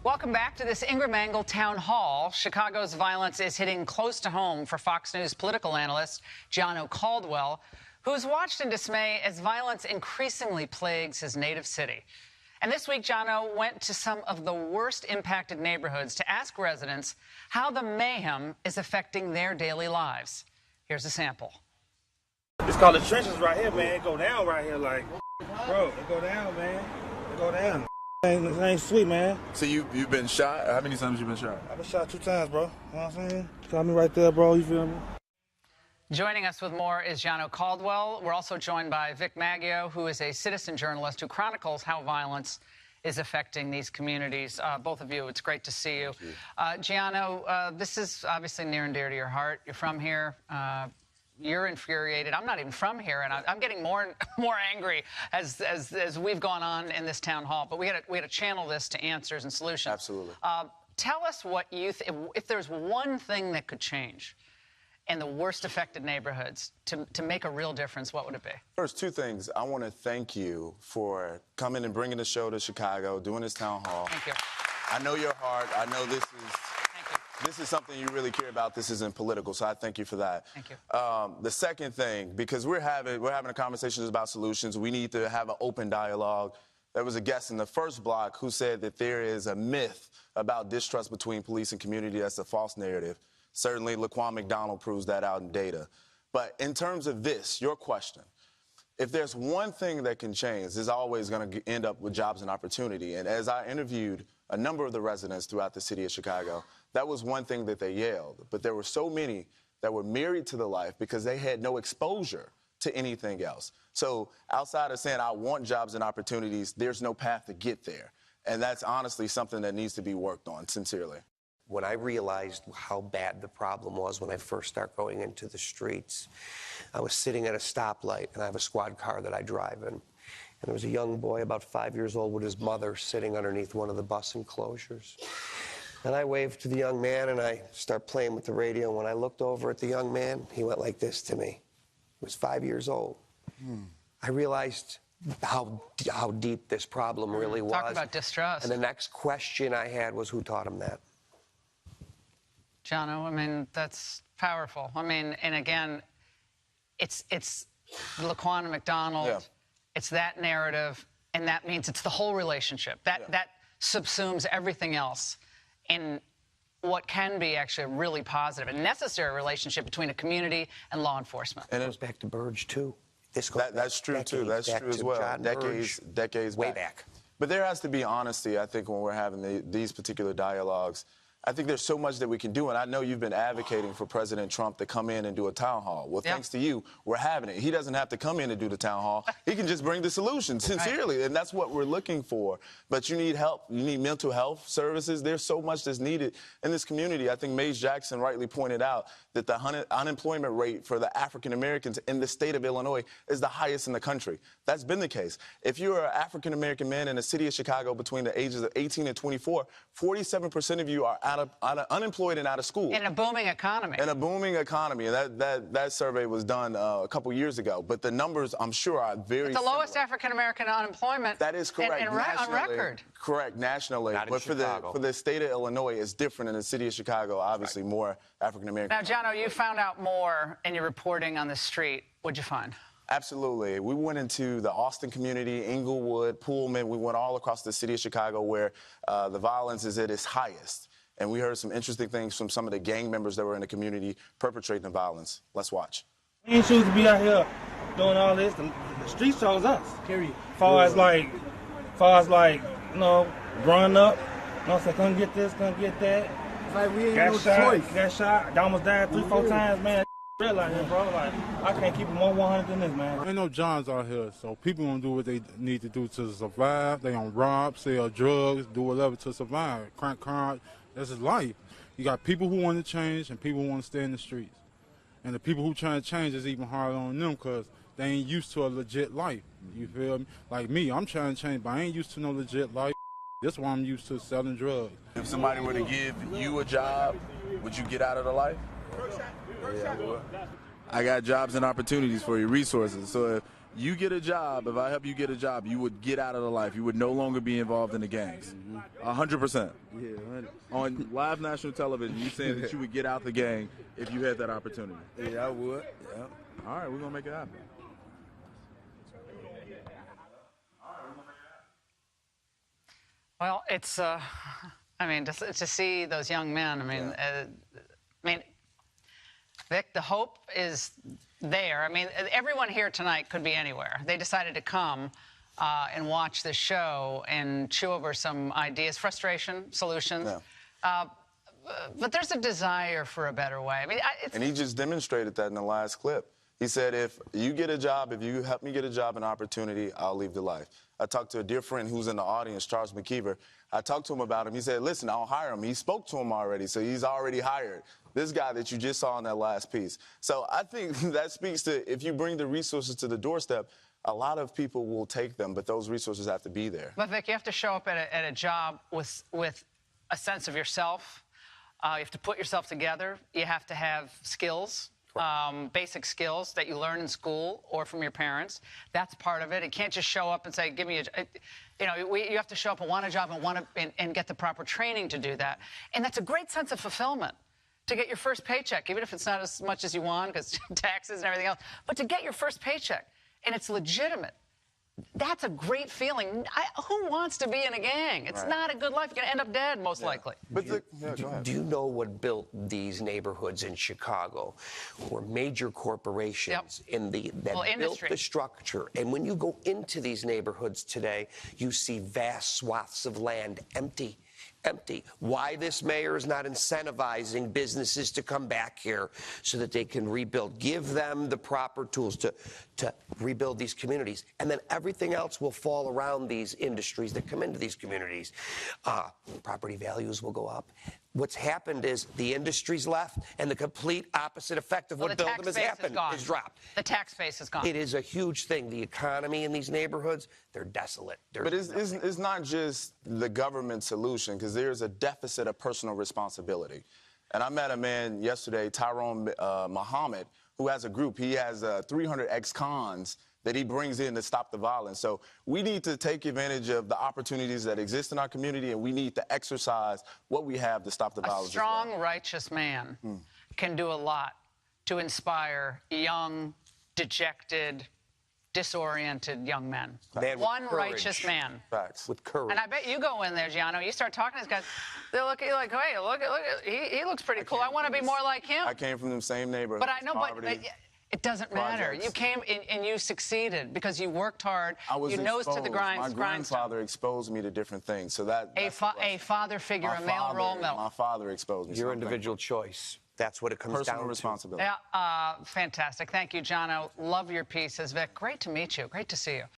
Welcome back to this Ingram Angle Town Hall. Chicago's violence is hitting close to home for Fox News political analyst Gianno Caldwell, who's watched in dismay as violence increasingly plagues his native city. And this week, Gianno went to some of the worst impacted neighborhoods to ask residents how the mayhem is affecting their daily lives. Here's a sample. It's called the trenches right here, man. It go down right here, like, bro, it go down, man. It go down. It ain't sweet, man. So you've been shot? How many times you been shot? I've been shot 2 times, bro. You know what I'm saying? Got me right there, bro. You feel me? Joining us with more is Gianno Caldwell. We're also joined by Vic Maggio, who is a citizen journalist who chronicles how violence is affecting these communities. Both of you, it's great to see you. Gianno, this is obviously near and dear to your heart. You're from here. You're infuriated. I'm not even from here, and I'm getting more and more angry as we've gone on in this town hall. But we had to channel this to answers and solutions. Absolutely. Tell us what you if there's one thing that could change in the worst affected neighborhoods to make a real difference, what would it be? First, 2 things. I want to thank you for coming and bringing the show to Chicago, doing this town hall. Thank you. I know your heart. I know this is something you really care about. This isn't political, so I thank you for that. Thank you. The second thing, because we're having a conversation about solutions, we need to have an open dialogue. There was a guest in the first block who said that there is a myth about distrust between police and community. That's a false narrative. Certainly, Laquan McDonald proves that out in data. But in terms of this, your question, if there's one thing that can change, it's always going to end up with jobs and opportunity. And as I interviewed a number of the residents throughout the city of Chicago, that was one thing that they yelled. But there were so many that were married to the life because they had no exposure to anything else. So outside of saying, I want jobs and opportunities, there's no path to get there. And that's honestly something that needs to be worked on, sincerely. When I realized how bad the problem was when I first started going into the streets, I was sitting at a stoplight, and I have a squad car that I drive in. And there was a young boy about 5 years old with his mother sitting underneath one of the bus enclosures. And I waved to the young man, and I start playing with the radio. And when I looked over at the young man, he went like this to me. He was 5 years old. I realized how deep this problem really was. Talk about distrust. And the next question I had was, who taught him that? Gianno, I mean, that's powerful. I mean, and again, it's Laquan McDonald. Yeah. It's that narrative, and that means it's the whole relationship. That subsumes everything else in what can be actually a really positive and necessary relationship between a community and law enforcement. And it goes back to Burge, too. This goes That's true, too. That's true as well. Decades way back. But there has to be honesty, I think, when we're having these particular dialogues. I think there's so much that we can do, and I know you've been advocating for President Trump to come in and do a town hall. Well, thanks to you, we're having it. He doesn't have to come in and do the town hall. He can just bring the solution, sincerely, right. And that's what we're looking for. But you need help. You need mental health services. There's so much that's needed in this community. I think Mace Jackson rightly pointed out that the unemployment rate for the African Americans in the state of Illinois is the highest in the country. That's been the case. If you're an African American man in the city of Chicago between the ages of 18 and 24, 47% of you are unemployed and out of school. In a booming economy. In a booming economy. And that survey was done a couple years ago. But the numbers, I'm sure, are very similar. The lowest African-American unemployment. That is correct. On record. Correct, nationally. Not but in Chicago. For the state of Illinois, it's different. In the city of Chicago, obviously, more African-American. Now, Gianno, you found out more in your reporting on the street. What'd you find? Absolutely. We went into the Austin community, Inglewood, Pullman. We went all across the city of Chicago where the violence is at its highest. And we heard some interesting things from some of the gang members that were in the community perpetrating the violence. Let's watch. We ain't choose to be out here doing all this. The streets chose us. Period. Far as like, you know, growing up, you know, so couldn't get this, couldn't get that. It's like we ain't no choice. Got shot. I almost died 3-4 times, man. Real out here, bro. Like, I can't keep it more 100 than this, man. Ain't no Johns out here, so people gonna do what they need to do to survive. They gonna rob, sell drugs, do whatever to survive. Crank cars. That's his life. You got people who want to change and people who want to stay in the streets. And the people who trying to change is even harder on them because they ain't used to a legit life. You feel me? Like me, I'm trying to change, but I ain't used to no legit life. That's why I'm used to selling drugs. If somebody were to give you a job, would you get out of the life? Yeah, I would. I got jobs and opportunities for you, resources. So if you get a job, if I help you get a job, you would get out of the life. You would no longer be involved in the gangs. 100%. Yeah, 100. On live national television, you saying that you would get out the gang if you had that opportunity. Yeah, I would. Yeah. All right, we're going to make it happen. Well, it's, I mean, to see those young men, I mean, Vic, the hope is there. I mean, everyone here tonight could be anywhere. They decided to come and watch this show and chew over some ideas, frustration, solutions. Yeah. But there's a desire for a better way. I mean, and he just demonstrated that in the last clip. He said, if you get a job, if you help me get a job and opportunity, I'll leave the life. I talked to a dear friend who's in the audience, Charles McKeever. I talked to him about him. He said, listen, I'll hire him. He spoke to him already, so he's already hired. This guy that you just saw in that last piece. So I think that speaks to, if you bring the resources to the doorstep, a lot of people will take them, but those resources have to be there. But, Vic, you have to show up at a job with a sense of yourself. You have to put yourself together. You have to have skills. Basic skills that you learn in school or from your parents. That's part of it. It can't just show up and say, give me a... You know, you have to show up and want a job and get the proper training to do that. And that's a great sense of fulfillment, to get your first paycheck, even if it's not as much as you want because taxes and everything else, but to get your first paycheck, and it's legitimate. That's a great feeling. Who wants to be in a gang? It's not a good life. You're going to end up dead, most likely. But do you know what built these neighborhoods in Chicago? Were major corporations that built the structure. And when you go into these neighborhoods today, you see vast swaths of land empty. Why this mayor is not incentivizing businesses to come back here so that they can rebuild. Give them the proper tools to rebuild these communities. And then everything else will fall around these industries that come into these communities. Property values will go up. What's happened is the industry's left, and the complete opposite effect of what built them has happened is dropped. The tax base is gone. It is a huge thing. The economy in these neighborhoods, they're desolate. But it's not just the government solution, because there's a deficit of personal responsibility. And I met a man yesterday, Tyrone Muhammad, who has a group. He has 300 ex-cons that he brings in to stop the violence. So we need to take advantage of the opportunities that exist in our community, and we need to exercise what we have to stop the violence. A strong, righteous man can do a lot to inspire young, dejected, disoriented young men. One righteous man. Facts. With courage. And I bet you go in there, Gianno, you start talking to these guys, they'll look at you like, hey, look, he looks pretty cool. I want to be more like him. I came from the same neighborhood. But I know, but it doesn't matter. You came and you succeeded because you worked hard. You nose to the grindstone. My grandfather exposed me to different things. So a father figure, a male role model. My father exposed me. Your individual choice. That's what it comes down to. Personal responsibility. Yeah, fantastic. Thank you, Gianno. Love your pieces, Vic. Great to meet you. Great to see you.